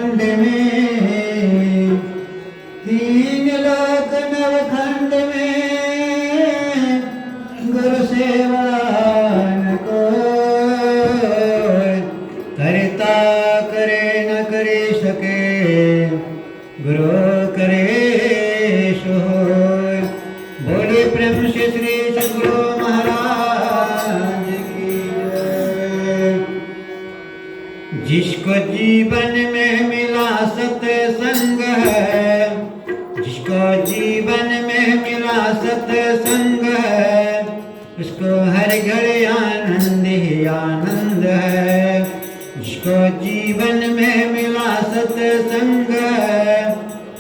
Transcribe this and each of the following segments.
खंड में, तीन लोक नवखंड में, गुरु सेवा न कोई, करता करे न करे सके, गुरु करे सो होय। बोले प्रेम से श्री सद्गुरु महाराज की जय। जिसको जीवन में मिला सत्संग है, जिसको जीवन में मिला सत्संग है, उसको हर घड़ी आनंद ही आनंद है। जिसको जीवन में मिला सत्संग है,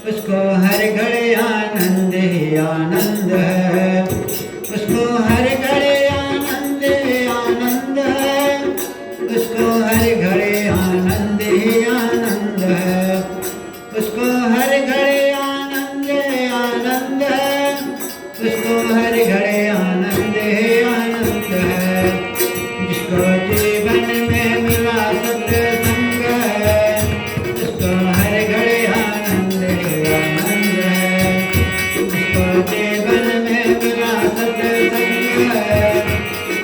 उसको हर घड़ी आनंद ही आनंद है। उसको हर घड़ी आनंद ही आनंद है। उसको हर घड़ी आनंद ही आनंद है। उसको हर घड़ी आनंद ही आनंद है। उसको हर घड़ी आनंद ही आनंद है। जिसको जीवन में मिला सत्संग है, उसको हर घड़ी आनंद ही आनंद है। जिसको जीवन में मिला सत्संग है,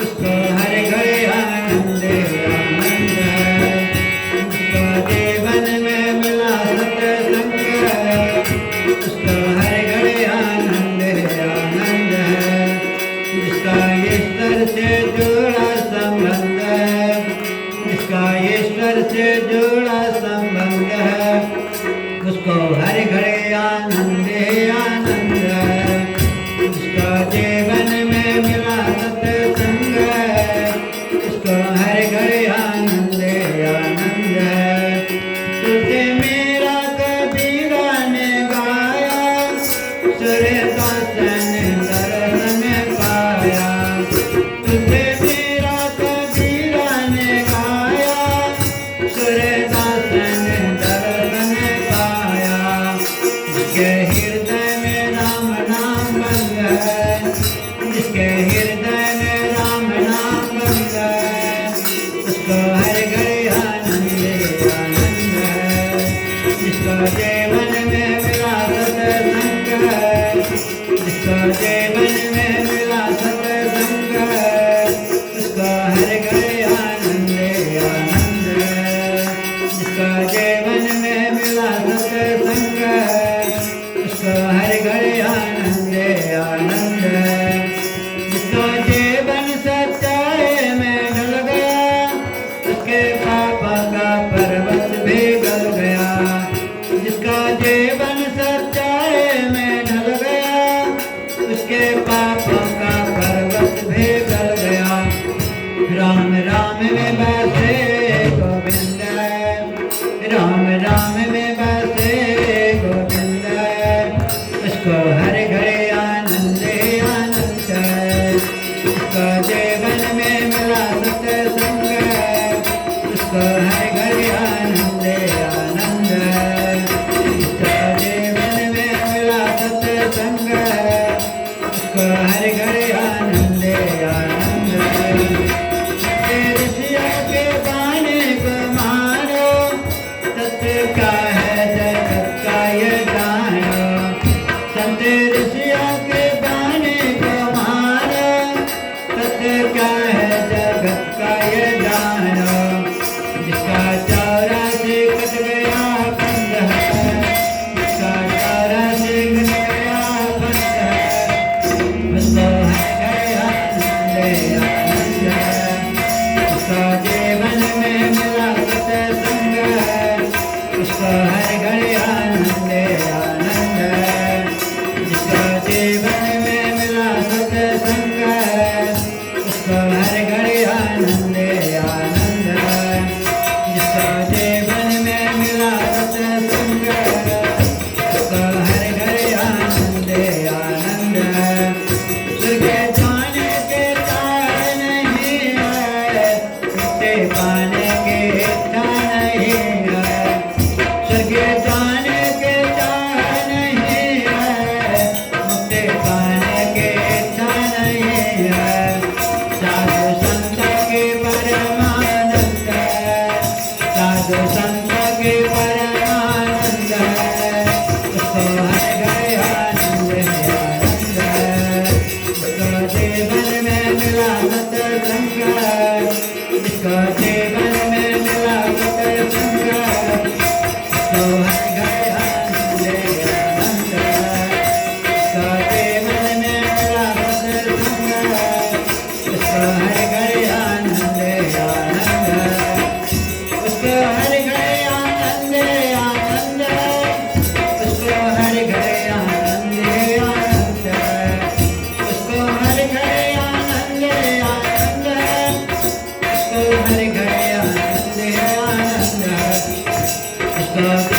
उसको हर घड़ी आनंद ही आनंद है। जिसको जीवन में मिला सत्संग है, उसको हर घड़ी आनंद ही आनंद है। जिसका ईश्वर से जुड़ा संबंध है, जिसका ईश्वर से जुड़ा संबंध है, उसको हर घड़ी आनंद ही आनंद है। जिसका जीवन में मिला सत्संग है, उसको हर घड़ी आनंद ही आनंद है। तुझे मेरा कबीरा ने गाया, सूर्यदास ने दर्शन पाया। तुझे मेरा कबीरा ने गाया, सूर्यदास ने दर्शन पाया। जिसके हृदय में राम नाम बन गए, जिसके हृदय में राम नाम बन गए, उसको हर घड़ी आनंद ही आनंद है। जिसको जीवन में मिला सत्संग है, जिसको जीवन में मिला सत्संग है, उसको हर घड़ी आनंद ही आनंद है। जिसको जीवन में मिला सत्संग है, उसको हर घड़ी आनंद ही आनंद है। जिसका जीवन सच्चाई में ढल गया, उसके पाप का पर्वत भी गल गया। जिसका जीवन सच्चाई में ढल गया, उसके पाप का पर्वत भी गल गया। राम राम में बसे गोविंद, राम राम में बसे गोविंद, उसको हर घड़ी आनंद ही आनंद है। उसको जीवन में मिला सत्संग है, उसको हर घड़ी आनंद ही आनंद है। उसको जीवन में मिला सत्संग है, उसको हर घड़ी आनंद ही आनंद है। ऋषियों के बाणी को मानो, सत्य का है जगत का ये जानो। संत ऋषियों के बाणी को मानो, सत्य का है जगत का ये जानो। जिसका 84 कट गया बंद है, जिसका 84 कट गया बंद है, उसको हर घड़ी आनंद ही आनंद है। जिसका जीवन में मिला सत्संग है, उसको हर घड़ी आनंद ही आनंद है। जिसका जीवन में मिला सत्संग है, उसको हर घड़ी आनंद ही आनंद है। जिसका जीवन में मिला सत्संग है, उसको हर घड़ी आनंद ही आनंद है। स्वर्ग जाने के चाह नहीं है, मुक्ति पाने की इच्छा नहीं है। स्वर्ग जाने के चाह नहीं है, मुक्ति पाने की इच्छा नहीं है। साधु संत के परमानंद है, साधु संत के परमानंद देव